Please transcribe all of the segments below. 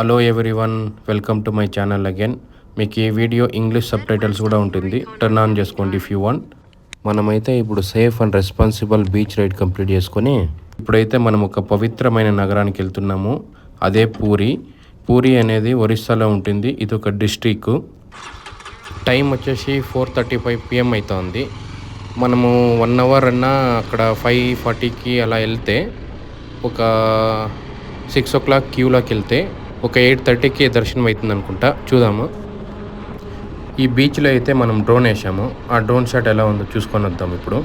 Hello everyone, welcome to my channel again. మీకు ఈ video English subtitles కూడా ఉంటుంది, టర్న్ ఆన్ చేసుకోండి ఇఫ్ యూ వాంట్. మనమైతే ఇప్పుడు safe and responsible beach ride complete చేసుకొని ఇప్పుడైతే మనం ఒక పవిత్రమైన నగరానికి వెళ్తున్నాము. అదే పూరి. పూరి అనేది ఒరిస్సాలో ఉంటుంది. ఇది ఒక డిస్ట్రిక్ట్. టైం వచ్చేసి 4:35 PM అవుతుంది. మనము 1 అవర్ అన్నా అక్కడ 5:40కి అలా వెళ్తే ఒక 6 o'clock క్యూలోకి వెళ్తే ఒక 8:30కి దర్శనం అవుతుంది అనుకుంటా. చూద్దాము. ఈ బీచ్లో అయితే మనం డ్రోన్ వేసాము. ఆ డ్రోన్ షాట్ ఎలా ఉందో చూసుకొని వద్దాం ఇప్పుడు.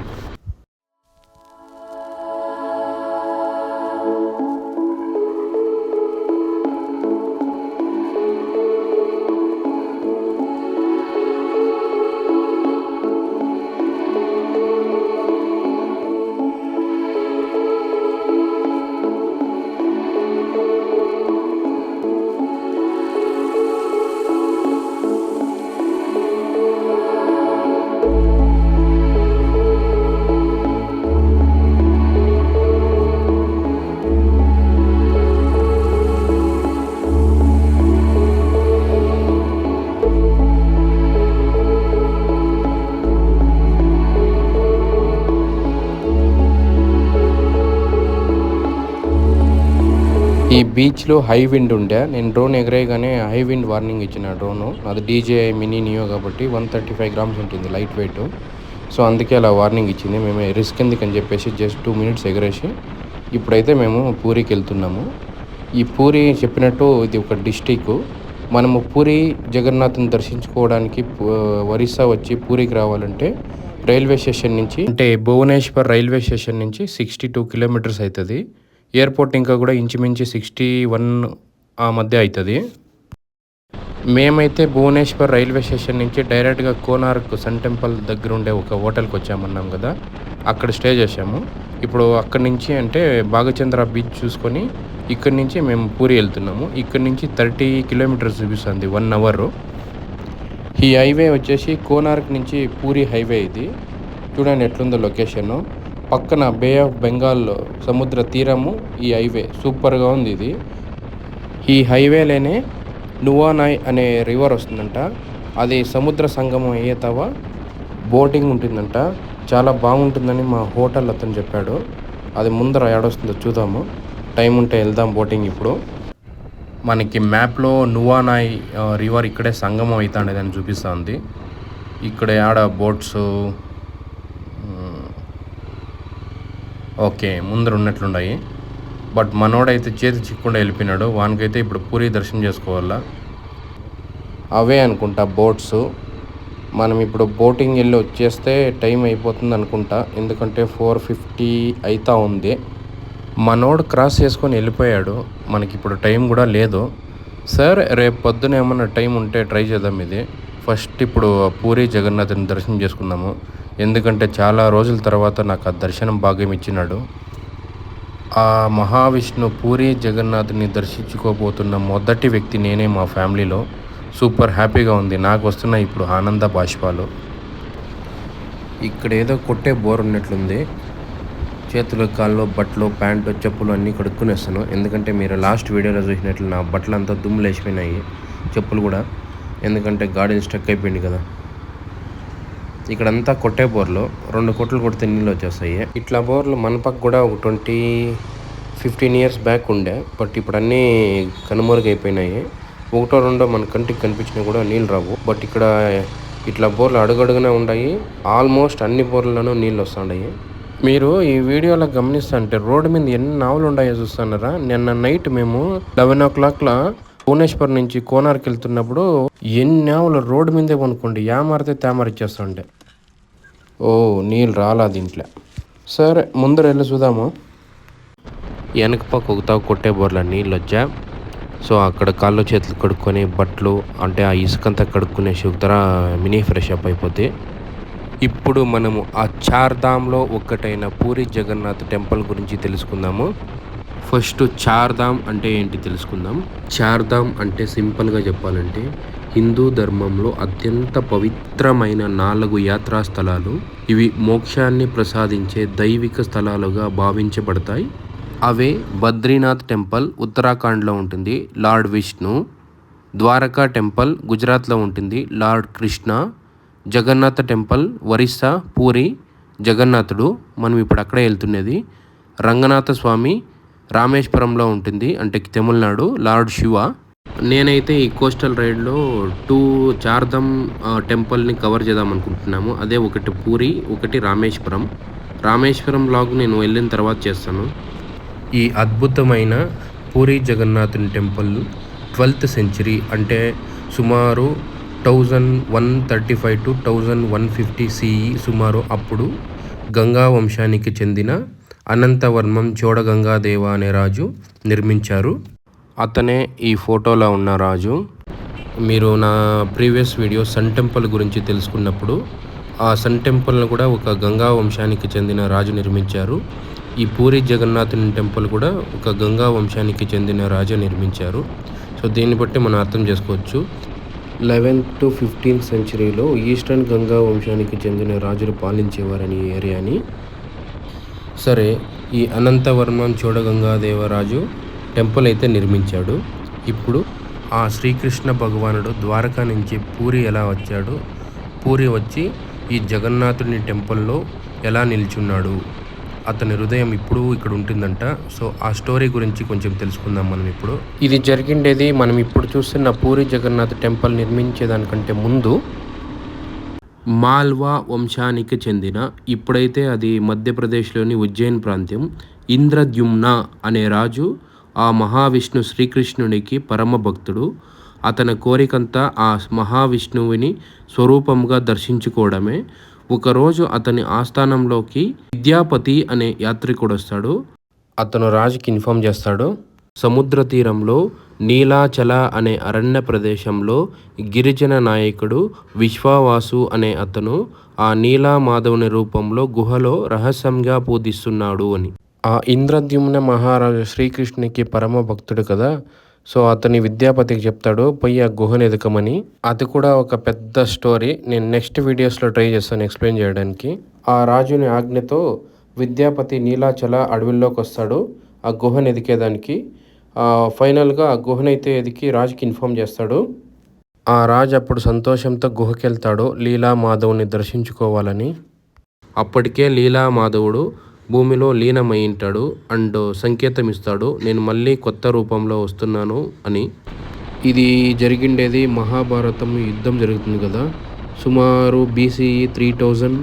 ఈ బీచ్లో హై విండ్ ఉండే. నేను డ్రోన్ ఎగరేయగానే హై విండ్ వార్నింగ్ ఇచ్చిన డ్రోను. అది DJI మినీ నియో కాబట్టి 135 grams ఉంటుంది, లైట్ వెయిట్. సో అందుకే అలా వార్నింగ్ ఇచ్చింది. మేము రిస్క్ ఎందుకని చెప్పేసి జస్ట్ 2 minutes ఎగరేసి ఇప్పుడైతే మేము పూరికి వెళ్తున్నాము. ఈ పూరి చెప్పినట్టు ఇది ఒక డిస్టిక్. మనము పూరి జగన్నాథ్ని దర్శించుకోవడానికి ఒరిస్సా వచ్చి పూరికి రావాలంటే రైల్వే స్టేషన్ నుంచి, అంటే భువనేశ్వర్ రైల్వే స్టేషన్ నుంచి 62 kilometers అవుతుంది. ఎయిర్పోర్ట్ ఇంకా కూడా ఇంచుమించు 61 ఆ మధ్య అవుతుంది. మేమైతే భువనేశ్వర్ రైల్వే స్టేషన్ నుంచి డైరెక్ట్గా కోనార్క్ సన్ టెంపుల్ దగ్గర ఉండే ఒక హోటల్కి వచ్చామన్నాం కదా, అక్కడ స్టే చేసాము. ఇప్పుడు అక్కడి నుంచి అంటే బాగచంద్ర బీచ్ చూసుకొని ఇక్కడి నుంచి మేము పూరి వెళ్తున్నాము. ఇక్కడి నుంచి 30 kilometers చూపిస్తుంది, 1 hour. ఈ హైవే వచ్చేసి కోనార్క్ నుంచి పూరి హైవే. ఇది చూడండి ఎట్లుందో లొకేషను. పక్కన బే ఆఫ్ బెంగాల్ సముద్ర తీరము. ఈ హైవే సూపర్గా ఉంది. ఇది ఈ హైవేలోనే నువానాయ్ అనే రివర్ వస్తుందంట. అది సముద్ర సంగమం అయ్యేతావ బోటింగ్ ఉంటుందంట. చాలా బాగుంటుందని మా హోటల్ అతను చెప్పాడు. అది ముందర ఏడొస్తుందో చూద్దాము. టైం ఉంటే వెళ్దాం బోటింగ్. ఇప్పుడు మనకి మ్యాప్లో నువానాయ్ రివర్ ఇక్కడే సంగమం అవుతాండేది అని చూపిస్తుంది. ఇక్కడ ఆడ బోట్స్ ఓకే ముందర ఉన్నట్లున్నాయి. బట్ మనోడైతే చేతి చిక్కకుండా వెళ్ళిపోయినాడు. వానికైతే ఇప్పుడు పూరి దర్శనం చేసుకోవాలా. అవే అనుకుంటా బోట్స్. మనం ఇప్పుడు బోటింగ్ వెళ్ళి వచ్చేస్తే టైం అయిపోతుంది అనుకుంటా, ఎందుకంటే 4:50 అవుతా ఉంది. మనోడు క్రాస్ చేసుకొని వెళ్ళిపోయాడు. మనకి ఇప్పుడు టైం కూడా లేదు. సార్ రేపు పొద్దున ఏమన్నా టైం ఉంటే ట్రై చేద్దాం ఇది. ఫస్ట్ ఇప్పుడు పూరి జగన్నాథ్ని దర్శనం చేసుకుందాము. ఎందుకంటే చాలా రోజుల తర్వాత నాకు ఆ దర్శనం భాగ్యం ఇచ్చినాడు. ఆ మహావిష్ణు పూరి జగన్నాథ్ని దర్శించుకోబోతున్న మొదటి వ్యక్తి నేనే మా ఫ్యామిలీలో. సూపర్ హ్యాపీగా ఉంది. నాకు వస్తున్న ఇప్పుడు ఆనంద బాష్పాలు. ఇక్కడ ఏదో కొట్టే బోర్ ఉన్నట్లుంది. చేతులు, కాళ్ళు, బట్టలు, ప్యాంటు, చెప్పులు అన్నీ కడుక్కునేస్తాను. ఎందుకంటే మీరు లాస్ట్ వీడియోలో చూసినట్లు నా బట్టలు అంతా దుమ్ములు వేసిపోయినాయి, చెప్పులు కూడా. ఎందుకంటే గాడిని స్టక్ అయిపోయింది కదా. ఇక్కడంతా కొట్టే బోర్లు. 2 కొట్లు కొడితే నీళ్ళు వచ్చేస్తాయి. ఇట్లా బోర్లు మన పక్క కూడా ఒక 15 years బ్యాక్ ఉండే. బట్ ఇప్పుడు అన్నీ కనుమరుగైపోయినాయి. 1-2 మన కంటికి కనిపించినా కూడా నీళ్ళు రావు. బట్ ఇక్కడ ఇట్లా బోర్లు అడుగడుగునే ఉన్నాయి. ఆల్మోస్ట్ అన్ని బోర్లలోనూ నీళ్ళు వస్తున్నాయి. మీరు ఈ వీడియోలో గమనిస్తుంటే రోడ్డు మీద ఎన్ని నావులు ఉన్నాయో చూస్తున్నారా. నిన్న నైట్ మేము 11 o'clockలో భువనేశ్వర్ నుంచి కోనార్కి వెళ్తున్నప్పుడు ఎన్ని నావులు రోడ్డు మీదే కొనుక్కోండి, యామారితే తేమరిచ్చేస్తుండే. ఓ నీళ్ళు రాలా దీంట్లో. సరే ముందర వెళ్ళి చూద్దాము. వెనక పక్క ఒక కొట్టే బోర్ల నీళ్ళు వచ్చా. సో అక్కడ కాళ్ళు చేతులు కడుక్కొని బట్టలు అంటే ఆ ఇసుకంతా కడుక్కునే శుద్ధర మినీ ఫ్రెష్ అప్ అయిపోతే ఇప్పుడు మనము ఆ 4 ధామ్లో ఒక్కటైన పూరి జగన్నాథ్ టెంపుల్ గురించి తెలుసుకుందాము. ఫస్ట్ 4 ధామ్ అంటే ఏంటి తెలుసుకుందాం. 4 ధామ్ అంటే సింపుల్గా చెప్పాలంటే హిందూ ధర్మంలో అత్యంత పవిత్రమైన 4 యాత్రా స్థలాలు. ఇవి మోక్షాన్ని ప్రసాదించే దైవిక స్థలాలుగా భావించబడతాయి. అవే బద్రీనాథ్ టెంపుల్ ఉత్తరాఖండ్లో ఉంటుంది, లార్డ్ విష్ణు. ద్వారకా టెంపుల్ గుజరాత్లో ఉంటుంది, లార్డ్ కృష్ణ. జగన్నాథ టెంపుల్ ఒరిస్సా, పూరి జగన్నాథుడు, మనం ఇప్పుడు అక్కడే వెళ్తున్నది. రంగనాథ స్వామి రామేశ్వరంలో ఉంటుంది, అంటే తమిళనాడు, లార్డ్ శివ. నేనైతే ఈ కోస్టల్ రైడ్లో 2 చార్ధామ్ టెంపుల్ని కవర్ చేద్దాం అనుకుంటున్నాము. అదే ఒకటి పూరి, ఒకటి రామేశ్వరం. రామేశ్వరం లాగ్ నేను వెళ్ళిన తర్వాత చేస్తాను. ఈ అద్భుతమైన పూరి జగన్నాథుని టెంపుల్ 12th సెంచరీ, అంటే సుమారు 1135 to 1150 CE సుమారు అప్పుడు గంగా వంశానికి చెందిన అనంతవర్మం చోడగంగాదేవ అనే రాజు నిర్మించారు. అతనే ఈ ఫోటోలో ఉన్న రాజు. మీరు నా ప్రీవియస్ వీడియో సన్ టెంపుల్ గురించి తెలుసుకున్నప్పుడు ఆ సన్ టెంపుల్ను కూడా ఒక గంగా వంశానికి చెందిన రాజు నిర్మించారు. ఈ పూరి జగన్నాథుని టెంపుల్ కూడా ఒక గంగా వంశానికి చెందిన రాజు నిర్మించారు. సో దీన్ని బట్టి మనం అర్థం చేసుకోవచ్చు 11th to 15th సెంచరీలో eastern Ganga వంశానికి చెందిన రాజులు పాలించేవారని ఈ ఏరియాని. సరే, ఈ అనంతవర్మం చోడగంగాదేవరాజు టెంపుల్ అయితే నిర్మించాడు. ఇప్పుడు ఆ శ్రీకృష్ణ భగవానుడు ద్వారకా నుంచి పూరి ఎలా వచ్చాడు, పూరి వచ్చి ఈ జగన్నాథుని టెంపుల్లో ఎలా నిల్చున్నాడు, అతని హృదయం ఇప్పుడు ఇక్కడ ఉంటుందంట. సో ఆ స్టోరీ గురించి కొంచెం తెలుసుకుందాం మనం ఇప్పుడు. ఇది జరిగిండేది మనం ఇప్పుడు చూస్తున్న పూరి జగన్నాథ్ టెంపుల్ నిర్మించేదానికంటే ముందు మాల్వా వంశానికి చెందిన, ఇప్పుడైతే అది మధ్యప్రదేశ్లోని ఉజ్జయిన్ ప్రాంతం, ఇంద్రద్యుమ్న అనే రాజు ఆ మహావిష్ణు శ్రీకృష్ణునికి పరమ భక్తుడు. అతని కోరికంతా ఆ మహావిష్ణువుని స్వరూపంగా దర్శించుకోవడమే. ఒకరోజు అతని ఆస్థానంలోకి విద్యాపతి అనే యాత్రికుడు వస్తాడు. అతను రాజుకి ఇన్ఫామ్ చేస్తాడు, సముద్ర తీరంలో నీలాచల అనే అరణ్య ప్రదేశంలో గిరిజన నాయకుడు విశ్వావాసు అనే అతను ఆ నీలామాధవుని రూపంలో గుహలో రహస్యంగా పూజిస్తున్నాడు అని. ఆ ఇంద్రద్యుమ్న మహారాజు శ్రీకృష్ణునికి పరమ భక్తుడు కదా, సో అతని విద్యాపతికి చెప్తాడు పోయి ఆ గుహను ఎదకమని. అది కూడా ఒక పెద్ద స్టోరీ, నేను నెక్స్ట్ వీడియోస్లో ట్రై చేస్తాను ఎక్స్ప్లెయిన్ చేయడానికి. ఆ రాజుని ఆజ్ఞతో విద్యాపతి నీలాచల అడవిలోకి వస్తాడు ఆ గుహను ఎదికేదానికి. ఫైనల్గా ఆ గుహనైతే ఎదికి రాజుకి ఇన్ఫామ్ చేస్తాడు. ఆ రాజు అప్పుడు సంతోషంతో గుహకి వెళ్తాడు లీలా మాధవుని దర్శించుకోవాలని. అప్పటికే లీలా మాధవుడు భూమిలో లీనమై ఉంటాడు అండ్ సంకేతం ఇస్తాడు, నేను మళ్ళీ కొత్త రూపంలో వస్తున్నాను అని. ఇది జరిగిండేది మహాభారతం యుద్ధం జరుగుతుంది కదా, సుమారు BCE 3000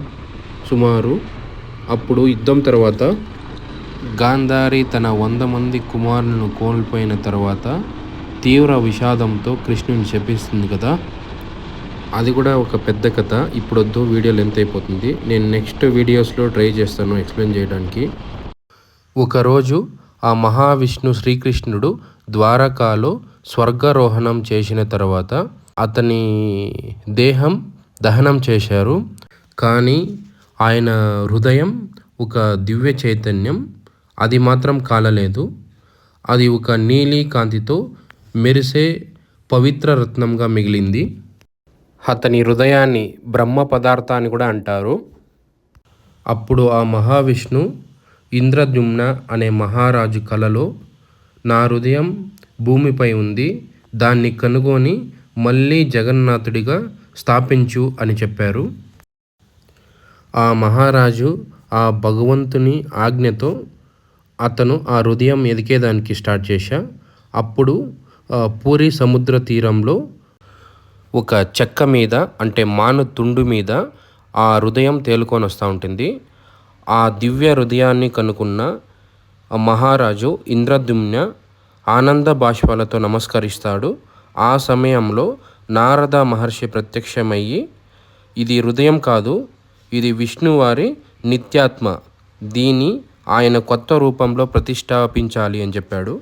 సుమారు. అప్పుడు యుద్ధం తర్వాత గాంధారి తన 100 మంది కుమారులను కోల్పోయిన తర్వాత తీవ్ర విషాదంతో కృష్ణుని శపిస్తుంది కదా, అది కూడా ఒక పెద్ద కథ. ఇప్పుడు వద్దు, వీడియో లెంత్ అయిపోతుంది. నేను నెక్స్ట్ వీడియోస్లో ట్రై చేస్తాను ఎక్స్ప్లెయిన్ చేయడానికి. ఒకరోజు ఆ మహావిష్ణు శ్రీకృష్ణుడు ద్వారకాలో స్వర్గారోహణం చేసిన తర్వాత అతని దేహం దహనం చేశారు. కానీ ఆయన హృదయం ఒక దివ్య చైతన్యం, అది మాత్రం కాలలేదు. అది ఒక నీలి కాంతితో మెరిసే పవిత్ర రత్నంగా మిగిలింది. అతని హృదయాన్ని బ్రహ్మ పదార్థాన్ని కూడా అంటారు. అప్పుడు ఆ మహావిష్ణు ఇంద్రద్యుమ్న అనే మహారాజు కలలో నా హృదయం భూమిపై ఉంది, దాన్ని కనుగొని మళ్ళీ జగన్నాథుడిగా స్థాపించు అని చెప్పారు. ఆ మహారాజు ఆ భగవంతుని ఆజ్ఞతో అతను ఆ హృదయం ఎదికేదానికి స్టార్ట్ చేశా. అప్పుడు పూరి సముద్ర తీరంలో ఒక చెక్క మీద, అంటే మాను తుండు మీద ఆ హృదయం తేలుకొని వస్తూ ఉంటుంది. ఆ దివ్య హృదయాన్ని కనుక్కున్న మహారాజు ఇంద్రద్యుమ్న ఆనంద బాష్పాలతో నమస్కరిస్తాడు. ఆ సమయంలో నారద మహర్షి ప్రత్యక్షమయ్యి, ఇది హృదయం కాదు, ఇది విష్ణువారి నిత్యాత్మ, దీన్ని ఆయన కొత్త రూపంలో ప్రతిష్టాపించాలి అని చెప్పాడు.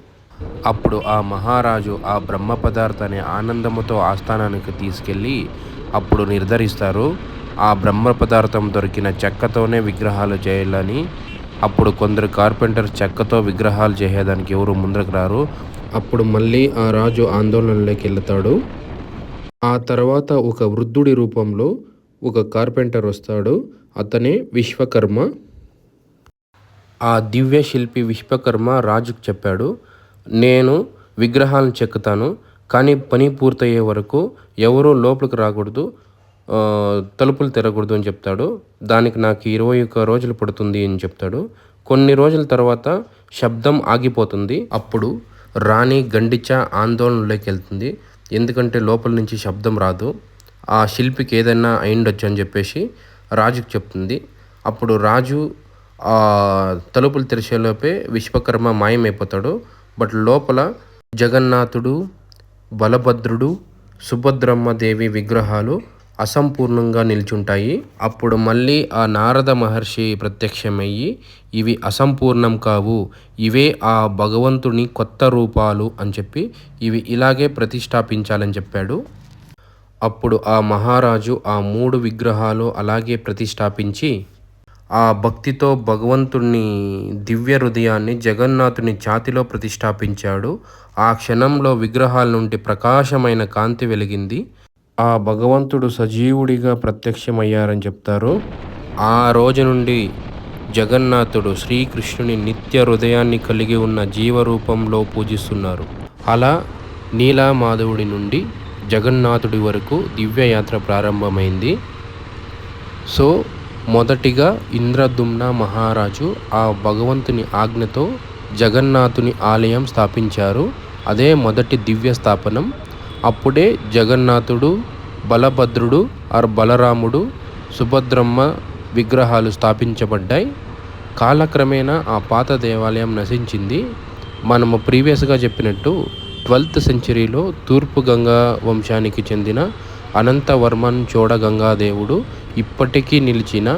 అప్పుడు ఆ మహారాజు ఆ బ్రహ్మ పదార్థాన్ని ఆనందముతో ఆస్థానానికి తీసుకెళ్ళి అప్పుడు నిర్ధారిస్తారు ఆ బ్రహ్మ పదార్థం దొరికిన చెక్కతోనే విగ్రహాలు చేయాలని. అప్పుడు కొందరు కార్పెంటర్ చెక్కతో విగ్రహాలు చేసేదానికి ఎవరు ముందుకు రారు. అప్పుడు మళ్ళీ ఆ రాజు ఆందోళనలోకి వెళ్తాడు. ఆ తర్వాత ఒక వృద్ధుడి రూపంలో ఒక కార్పెంటర్ వస్తాడు, అతనే విశ్వకర్మ. ఆ దివ్య శిల్పి విశ్వకర్మ రాజుకు చెప్పాడు, నేను విగ్రహాలను చెక్కుతాను, కానీ పని పూర్తయ్యే వరకు ఎవరూ లోపలికి రాకూడదు, తలుపులు తెరకూడదు అని చెప్తాడు. దానికి నాకు 21 రోజులు పడుతుంది అని చెప్తాడు. కొన్ని రోజుల తర్వాత శబ్దం ఆగిపోతుంది. అప్పుడు రాణి గండిచ ఆందోళనలోకి వెళ్తుంది. ఎందుకంటే లోపల నుంచి శబ్దం రాదు, ఆ శిల్పికి ఏదైనా అయిండొచ్చు అని చెప్పేసి రాజుకు చెప్తుంది. అప్పుడు రాజు ఆ తలుపులు తెరిచేలోపే విశ్వకర్మ మాయమైపోతాడు. బట్ లోపల జగన్నాథుడు, బలభద్రుడు, సుభద్రమ్మ దేవి విగ్రహాలు అసంపూర్ణంగా నిల్చుంటాయి. అప్పుడు మళ్ళీ ఆ నారద మహర్షి ప్రత్యక్షమయ్యి, ఇవి అసంపూర్ణం కావు, ఇవే ఆ భగవంతుని కొత్త రూపాలు అని చెప్పి ఇవి ఇలాగే ప్రతిష్టాపించాలని చెప్పాడు. అప్పుడు ఆ మహారాజు ఆ 3 విగ్రహాలు అలాగే ప్రతిష్టాపించి ఆ భక్తితో భగవంతుని దివ్య హృదయాన్ని జగన్నాథుని ఛాతిలో ప్రతిష్టాపించాడు. ఆ క్షణంలో విగ్రహాల నుండి ప్రకాశమైన కాంతి వెలిగింది. ఆ భగవంతుడు సజీవుడిగా ప్రత్యక్షమయ్యారని చెప్తారు. ఆ రోజు నుండి జగన్నాథుడు శ్రీకృష్ణుని నిత్య హృదయాన్ని కలిగి ఉన్న జీవరూపంలో పూజిస్తున్నారు. అలా నీలామాధవుడి నుండి జగన్నాథుడి వరకు దివ్యయాత్ర ప్రారంభమైంది. సో మొదటిగా ఇంద్రదుమ్న మహారాజు ఆ భగవంతుని ఆజ్ఞతో జగన్నాథుని ఆలయం స్థాపించారు. అదే మొదటి దివ్య స్థాపనం. అప్పుడే జగన్నాథుడు, బలభద్రుడు బలరాముడు, సుభద్రమ్మ విగ్రహాలు స్థాపించబడ్డాయి. కాలక్రమేణా ఆ పాత దేవాలయం నశించింది. మనము ప్రీవియస్గా చెప్పినట్టు 12th సెంచరీలో తూర్పు గంగా వంశానికి చెందిన అనంతవర్మన్ చోడగంగాదేవుడు ఇప్పటికీ నిలిచిన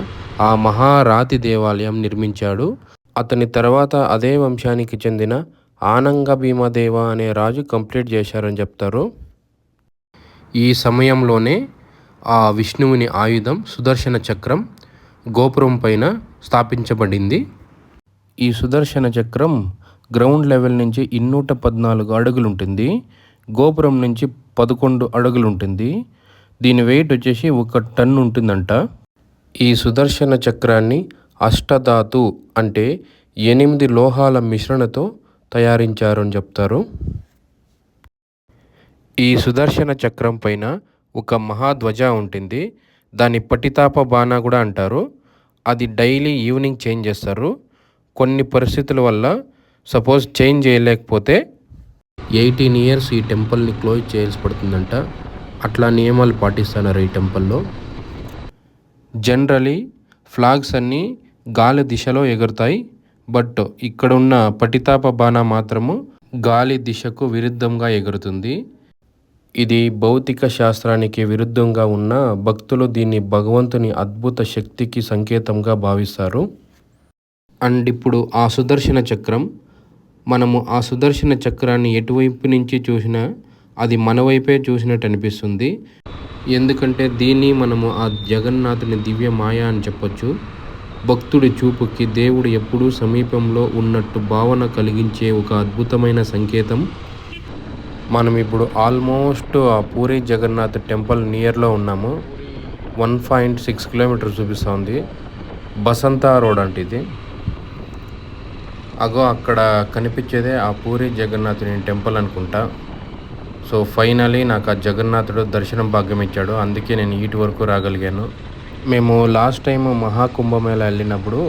ఆ మహారాతి దేవాలయం నిర్మించాడు. అతని తర్వాత అదే వంశానికి చెందిన ఆనంగభీమదేవ అనే రాజు కంప్లీట్ చేశారని చెప్తారు. ఈ సమయంలోనే ఆ విష్ణువుని ఆయుధం సుదర్శన చక్రం గోపురం పైన స్థాపించబడింది. ఈ సుదర్శన చక్రం గ్రౌండ్ లెవెల్ నుంచి 214 అడుగులు ఉంటుంది. గోపురం నుంచి 11 అడుగులు ఉంటుంది. దీని వెయిట్ వచ్చేసి 1 టన్ ఉంటుందంట. ఈ సుదర్శన చక్రాన్ని అష్టధాతు అంటే 8 లోహాల మిశ్రణతో తయారించారు అని చెప్తారు. ఈ సుదర్శన చక్రం పైన ఒక మహాధ్వజ ఉంటుంది. దాన్ని పటితాప బాణ కూడా అంటారు. అది డైలీ ఈవినింగ్ చేంజ్ చేస్తారు. కొన్ని పరిస్థితుల వల్ల సపోజ్ చేంజ్ చేయలేకపోతే 18 ఇయర్స్ ఈ టెంపుల్ని క్లోజ్ చేయాల్సి పడుతుందంట. అట్లా నియమాలు పాటిస్తున్నారు ఈ టెంపుల్లో. జనరలీ ఫ్లాగ్స్ అన్నీ గాలి దిశలో ఎగురుతాయి. బట్ ఇక్కడున్న పటితాప బాణ మాత్రము గాలి దిశకు విరుద్ధంగా ఎగురుతుంది. ఇది భౌతిక శాస్త్రానికి విరుద్ధంగా ఉన్న భక్తులు దీన్ని భగవంతుని అద్భుత శక్తికి సంకేతంగా భావిస్తారు. అండ్ ఇప్పుడు ఆ సుదర్శన చక్రం, మనము ఆ సుదర్శన చక్రాన్ని ఎటువైపు నుంచి చూసినా అది మన వైపే చూసినట్టు అనిపిస్తుంది. ఎందుకంటే దీన్ని మనము ఆ జగన్నాథుని దివ్య మాయ అని చెప్పొచ్చు. భక్తుడి చూపుకి దేవుడు ఎప్పుడూ సమీపంలో ఉన్నట్టు భావన కలిగించే ఒక అద్భుతమైన సంకేతం. మనం ఇప్పుడు ఆల్మోస్ట్ ఆ పూరి జగన్నాథ్ టెంపుల్ నియర్లో ఉన్నాము. 1.6 కిలోమీటర్స్ చూపిస్తుంది. బసంత రోడ్ అంటే ఇది. అగో అక్కడ కనిపించేదే ఆ పూరి జగన్నాథుని టెంపుల్ అనుకుంటా. సో ఫైనలీ నాకు ఆ జగన్నాథుడు దర్శనం భాగ్యం ఇచ్చాడు. అందుకే నేను ఇటు వరకు రాగలిగాను. మేము లాస్ట్ టైం మహాకుంభమేళ వెళ్ళినప్పుడు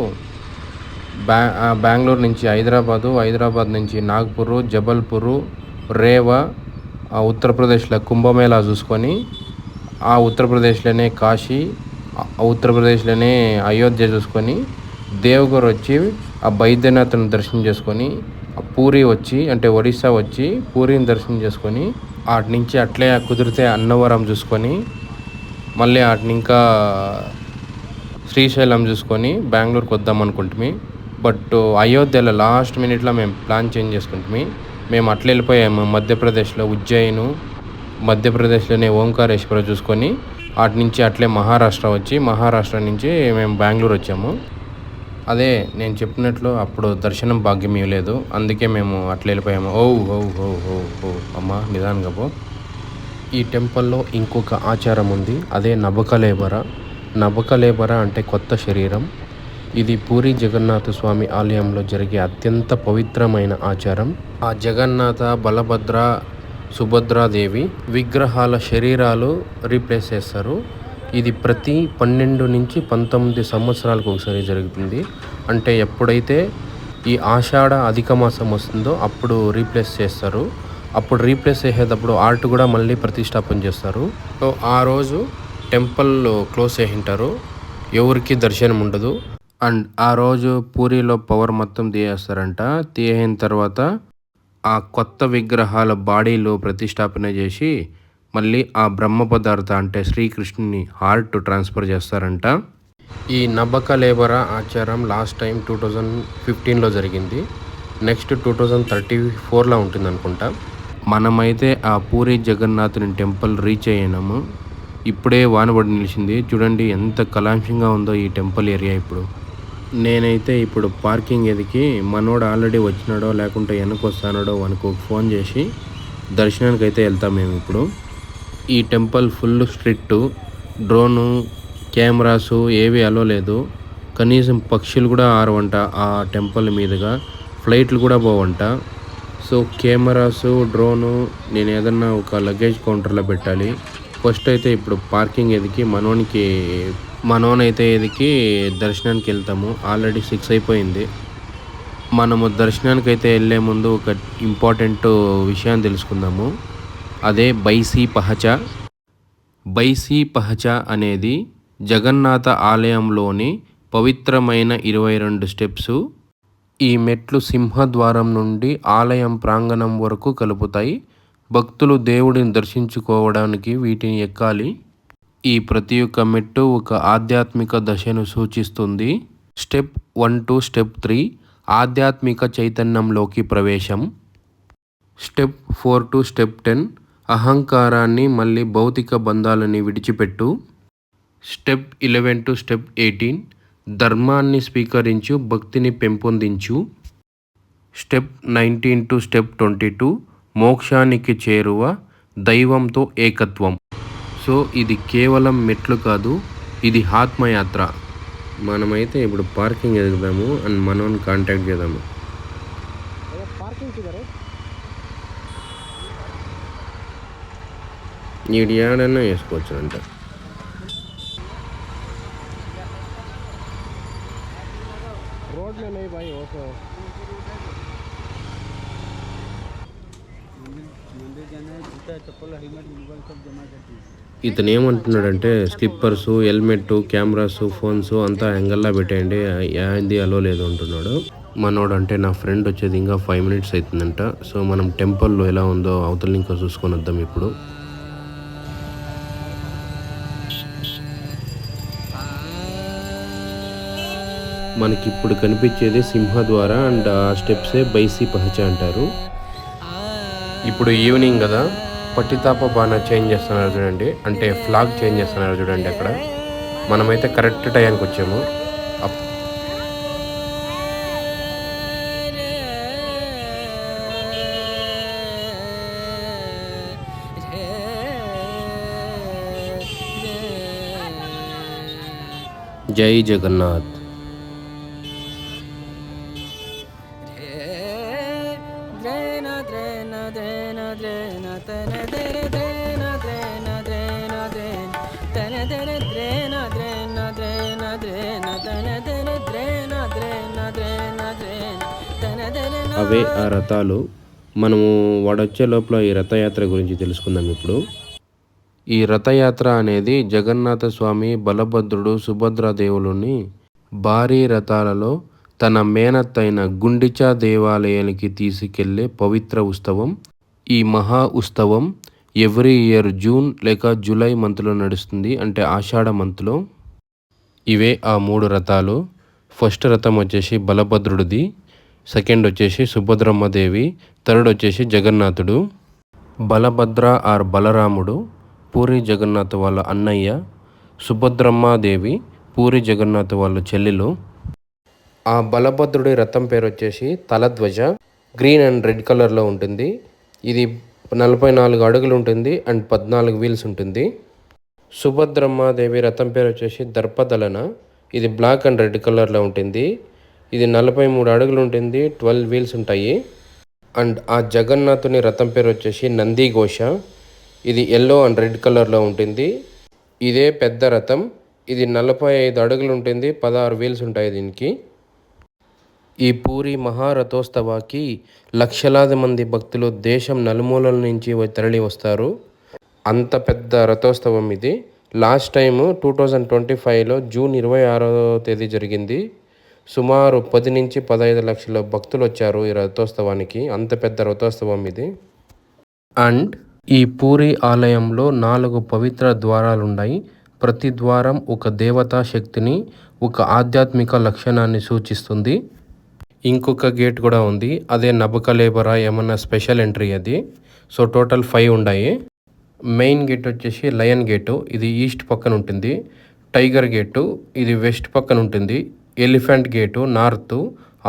బెంగళూరు నుంచి హైదరాబాద్ నుంచి నాగ్పూరు, జబల్పూరు, రేవా, ఉత్తరప్రదేశ్లో కుంభమేళా చూసుకొని, ఆ ఉత్తరప్రదేశ్లోనే కాశీ, ఉత్తరప్రదేశ్లోనే అయోధ్య చూసుకొని, దేవఘర్ వచ్చి ఆ బైద్యనాథ్ని దర్శనం చేసుకొని, ఆ పూరి వచ్చి అంటే ఒడిస్సా వచ్చి పూరిని దర్శనం చేసుకొని, అటు నుంచి అట్లే కుదిరితే అన్నవరం చూసుకొని, మళ్ళీ అటు ఇంకా శ్రీశైలం చూసుకొని బెంగళూరుకి వద్దాం అనుకుంటుమి. బట్ అయోధ్యలో లాస్ట్ మినిట్లో మేము ప్లాన్ చేంజ్ చేసుకుంటుమి. మేము అట్లా వెళ్ళిపోయాము మధ్యప్రదేశ్లో ఉజ్జయిను, మధ్యప్రదేశ్లోనే ఓంకారేశ్వర చూసుకొని, అటు నుంచి అట్లే మహారాష్ట్ర నుంచి మేము బెంగళూరు వచ్చాము. అదే నేను చెప్పినట్లు అప్పుడు దర్శనం భాగ్యం ఇవ్వలేదు. అందుకే మేము అట్లా వెళ్ళిపోయాము. ఓ అమ్మా నిదానంగా పో. ఈ టెంపుల్లో ఇంకొక ఆచారం ఉంది. అదే నబకలేబర అంటే కొత్త శరీరం. ఇది పూరి జగన్నాథ స్వామి ఆలయంలో జరిగే అత్యంత పవిత్రమైన ఆచారం. ఆ జగన్నాథ, బలభద్ర, సుభద్రాదేవి విగ్రహాల శరీరాలు రీప్లేస్ చేస్తారు. ఇది ప్రతి 12 నుంచి 19 సంవత్సరాలకు ఒకసారి జరుగుతుంది. అంటే ఎప్పుడైతే ఈ ఆషాఢ అధిక మాసం వస్తుందో అప్పుడు రీప్లేస్ చేస్తారు. అప్పుడు రీప్లేస్ చేసేటప్పుడు ఆర్ట్ కూడా మళ్ళీ ప్రతిష్టాపన చేస్తారు. సో ఆ రోజు టెంపుల్ క్లోజ్ చేసింటారు, ఎవరికి దర్శనం ఉండదు. అండ్ ఆ రోజు పూరిలో పవర్ మొత్తం తీయేస్తారంట. తీసిన తర్వాత ఆ కొత్త విగ్రహాల బాడీలో ప్రతిష్టాపన చేసి మళ్ళీ ఆ బ్రహ్మ పదార్థ అంటే శ్రీకృష్ణుని హార్ట్ ట్రాన్స్ఫర్ చేస్తారంట. ఈ నబక లేబర ఆచారం లాస్ట్ టైం 2015లో జరిగింది. నెక్స్ట్ 2034లో ఉంటుంది అనుకుంటా. మనమైతే ఆ పూరి జగన్నాథుని టెంపుల్ రీచ్ అయ్యాము. ఇప్పుడే వానబడి నిలిచింది. చూడండి ఎంత కలాంశంగా ఉందో ఈ టెంపుల్ ఏరియా. నేనైతే ఇప్పుడు పార్కింగ్ ఎదికి మనోడు ఆల్రెడీ వచ్చినాడో లేకుంటే వెనక్కి వస్తానాడో వానికి ఫోన్ చేసి దర్శనానికి అయితే వెళ్తాం మేము ఇప్పుడు. ఈ temple full strict. Drone, cameras ఏవి అలో లేదు. కనీసం పక్షులు కూడా ఆరవంట ఆ టెంపుల్ మీదుగా. ఫ్లైట్లు కూడా పోవంట. సో కెమెరాసు, డ్రోను నేను ఏదన్నా ఒక లగేజ్ కౌంటర్లో పెట్టాలి. ఫస్ట్ అయితే ఇప్పుడు పార్కింగ్ ఎదికి మనోనైతే ఎదికి దర్శనానికి వెళ్తాము. ఆల్రెడీ 6 అయిపోయింది. మనము దర్శనానికి అయితే వెళ్ళే ముందు ఒక ఇంపార్టెంట్ విషయాన్ని తెలుసుకుందాము. అదే బైసీ పహచా అనేది జగన్నాథ ఆలయంలోని పవిత్రమైన 22 స్టెప్స్. ఈ మెట్లు సింహద్వారం నుండి ఆలయం ప్రాంగణం వరకు కలుపుతాయి. భక్తులు దేవుడిని దర్శించుకోవడానికి వీటిని ఎక్కాలి. ఈ ప్రతి ఒక్క మెట్టు ఒక ఆధ్యాత్మిక దశను సూచిస్తుంది. స్టెప్ 1 to స్టెప్ 3 ఆధ్యాత్మిక చైతన్యంలోకి ప్రవేశం. స్టెప్ 4 to స్టెప్ 10 అహంకారాన్ని మళ్ళీ భౌతిక బంధాలని విడిచిపెట్టు. స్టెప్ 11 to స్టెప్ 18 ధర్మాన్ని స్వీకరించు, భక్తిని పెంపొందించు. స్టెప్ 19 to స్టెప్ 22 మోక్షానికి చేరువ, దైవంతో ఏకత్వం. సో ఇది కేవలం మెట్లు కాదు, ఇది ఆత్మయాత్ర. మనమైతే ఇప్పుడు పార్కింగ్ ఎదుగుదాము అండ్ మనోని కాంటాక్ట్ చేద్దాము. నీడు ఏడన్నా వేసుకోవచ్చు అంట. ఇతను ఏమంటున్నాడంటే స్లిప్పర్స్, హెల్మెట్, కెమెరాస్, ఫోన్స్ అంతా యాంగల్లా పెట్టేయండి, ఏంది అలో లేదు అంటున్నాడు. మనోడు అంటే నా ఫ్రెండ్ వచ్చేది ఇంకా 5 minutes అవుతుందంట. సో మనం టెంపుల్లో ఎలా ఉందో అవతల ఇంకా చూసుకొని వద్దాం ఇప్పుడు. మనకి ఇప్పుడు కనిపించేది సింహద్వార అండ్ ఆ స్టెప్సే బైసీ పహచా అంటారు. ఇప్పుడు ఈవినింగ్ కదా, పట్టితాప బాగా చేంజ్ చేస్తున్నారు చూడండి, అంటే ఫ్లాగ్ చేంజ్ చేస్తున్నారు చూడండి అక్కడ. మనమైతే కరెక్ట్ టైంకి వచ్చాము. జై జగన్నాథ్. అవే ఆ రథాలు. మనము వాడొచ్చే లోపల ఈ రథయాత్ర గురించి తెలుసుకుందాం ఇప్పుడు. ఈ రథయాత్ర అనేది జగన్నాథ స్వామి, బలభద్రుడు, సుభద్రాదేవులని భారీ రథాలలో తన మేనత్తైన గుండిచా దేవాలయానికి తీసుకెళ్లే పవిత్ర ఉత్సవం. ఈ మహా ఉత్సవం ఎవ్రీ ఇయర్ జూన్ లేక జూలై మంత్లో నడుస్తుంది, అంటే ఆషాఢ మంత్లో. ఇవే ఆ 3 రథాలు. ఫస్ట్ రథం వచ్చేసి బలభద్రుడిది, సెకండ్ వచ్చేసి సుభద్రమ్మదేవి, థర్డ్ వచ్చేసి జగన్నాథుడు. బలభద్ర ఆర్ బలరాముడు పూరి జగన్నాథ్ వాళ్ళ అన్నయ్య, సుభద్రమ్మాదేవి పూరి జగన్నాథ్ వాళ్ళ చెల్లెలు. ఆ బలభద్రుడి రథం పేరు వచ్చేసి తలధ్వజ. గ్రీన్ అండ్ రెడ్ కలర్లో ఉంటుంది. ఇది 44 అడుగులు ఉంటుంది అండ్ 14 వీల్స్ ఉంటుంది. సుభద్రమ్మాదేవి రథం పేరు వచ్చేసి దర్పదలన. ఇది బ్లాక్ అండ్ రెడ్ కలర్లో ఉంటుంది. ఇది 43 అడుగులు ఉంటుంది, 12 వీల్స్ ఉంటాయి. అండ్ ఆ జగన్నాథుని రథం పేరు వచ్చేసి నంది ఘోష. ఇది ఎల్లో అండ్ రెడ్ కలర్లో ఉంటుంది. ఇదే పెద్ద రథం. ఇది 45 అడుగులు ఉంటుంది, 16 వీల్స్ ఉంటాయి దీనికి. ఈ పూరి మహారథోత్సవాకి లక్షలాది మంది భక్తులు దేశం నలుమూలల నుంచి తరలి వస్తారు. అంత పెద్ద రథోత్సవం ఇది. లాస్ట్ టైము 2025లో జూన్ 26వ తేదీ జరిగింది. సుమారు 10 నుంచి 15 లక్షల భక్తులు వచ్చారు ఈ రథోత్సవానికి. అంత పెద్ద రథోత్సవం ఇది. అండ్ ఈ పూరి ఆలయంలో 4 పవిత్ర ద్వారాలున్నాయి. ప్రతి ద్వారం ఒక దేవతా శక్తిని, ఒక ఆధ్యాత్మిక లక్షణాన్ని సూచిస్తుంది. ఇంకొక గేట్ కూడా ఉంది, అదే నబకలేబరా ఏమన్నా స్పెషల్ ఎంట్రీ అది. సో టోటల్ 5 ఉన్నాయి. మెయిన్ గేట్ వచ్చేసి లయన్ గేటు, ఇది ఈస్ట్ పక్కన ఉంటుంది. టైగర్ గేటు ఇది వెస్ట్ పక్కన ఉంటుంది. ఎలిఫెంట్ గేటు నార్త్,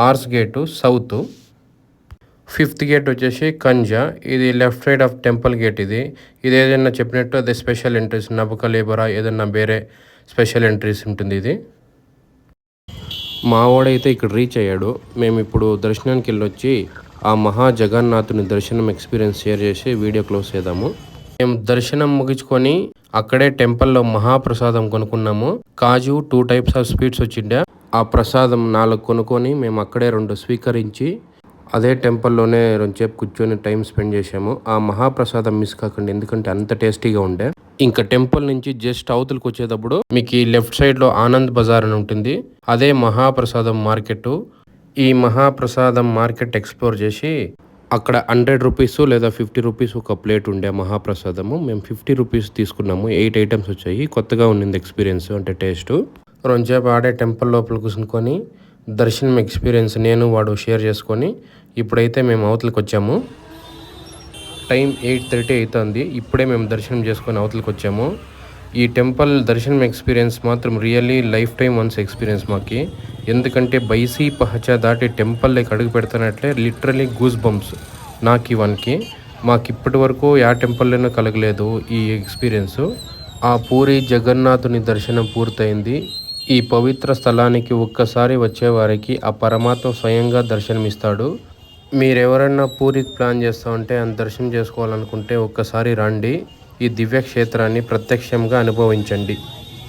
ఆర్స్ గేటు సౌత్. 5th గేట్ వచ్చేసి కంజా, ఇది left side of temple gate. ఇది ఏదైనా చెప్పినట్టు అదే స్పెషల్ ఎంట్రీస్, నబకలేబరా ఏదన్నా వేరే స్పెషల్ ఎంట్రీస్ ఉంటుంది ఇది. మావాడైతే ఇక్కడ రీచ్ అయ్యాడు. మేము ఇప్పుడు దర్శనానికి వెళ్ళొచ్చి ఆ మహా జగన్నాథుని దర్శనం ఎక్స్పీరియన్స్ షేర్ చేసి వీడియో క్లోజ్ చేద్దాము. మేము దర్శనం ముగించుకొని అక్కడే టెంపుల్లో మహాప్రసాదం కొనుక్కున్నాము. కాజు 2 టైప్స్ ఆఫ్ స్వీట్స్ వచ్చిండే. ఆ ప్రసాదం 4 కొనుక్కొని మేము అక్కడే 2 స్వీకరించి అదే టెంపుల్లోనే 2 సేపు కూర్చొని టైం స్పెండ్ చేసాము. ఆ మహాప్రసాదం మిస్ కాకండి, ఎందుకంటే అంత టేస్టీగా ఉండే. ఇంకా టెంపుల్ నుంచి జస్ట్ అవతలకు వచ్చేటప్పుడు మీకు ఈ లెఫ్ట్ సైడ్లో ఆనంద్ బజార్ అని ఉంటుంది, అదే మహాప్రసాదం మార్కెట్. ఈ మహాప్రసాదం మార్కెట్ ఎక్స్ప్లోర్ చేసి అక్కడ 100 రూపీస్ లేదా 50 రూపీస్ ఒక ప్లేట్ ఉండే మహాప్రసాదము. మేము 50 రూపీస్ తీసుకున్నాము. 8 ఐటమ్స్ వచ్చాయి. కొత్తగా ఉండింది ఎక్స్పీరియన్స్, అంటే టేస్ట్. 2 సేపు ఆడే టెంపుల్ లోపల కూర్చుని దర్శనం ఎక్స్పీరియన్స్ నేను వాడు షేర్ చేసుకొని ఇప్పుడైతే మేము అవతలకు వచ్చాము. టైం 8:30 అవుతుంది. ఇప్పుడే మేము దర్శనం చేసుకొని అవతలకు వచ్చాము. ఈ టెంపుల్ దర్శనం ఎక్స్పీరియన్స్ మాత్రం really life time once experience మాకి. ఎందుకంటే బైసీ పహచా దాటి టెంపుల్లోకి అడుగు పెడుతున్నట్లే లిటరలీ గూస్ బంప్స్ నాకు ఇవన్నీ. మాకు ఇప్పటి వరకు యా టెంపుల్లోనూ కలగలేదు ఈ ఎక్స్పీరియన్స్. ఆ పూరి జగన్నాథుని దర్శనం పూర్తయింది. ఈ పవిత్ర స్థలానికి ఒక్కసారి వచ్చేవారికి ఆ పరమాత్మ స్వయంగా దర్శనమిస్తాడు. మీరెవరన్నా పూరికి ప్లాన్ చేస్తూ ఉంటే ఆయన దర్శనం చేసుకోవాలనుకుంటే ఒక్కసారి రండి. ఈ దివ్యక్షేత్రాన్ని ప్రత్యక్షంగా అనుభవించండి.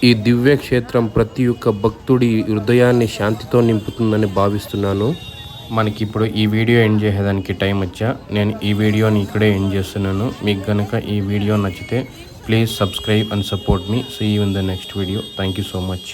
ఈ దివ్యక్షేత్రం ప్రతి ఒక్క భక్తుడి హృదయాన్ని శాంతితో నింపుతుందని భావిస్తున్నాను. మనకి ఇప్పుడు ఈ వీడియో ఎండ్ చేసేదానికి టైం వచ్చా. నేను ఈ వీడియోని ఇక్కడే ఎండ్ చేస్తున్నాను. మీకు కనుక ఈ వీడియో నచ్చితే please subscribe and support me. See you in the next video. Thank you so much.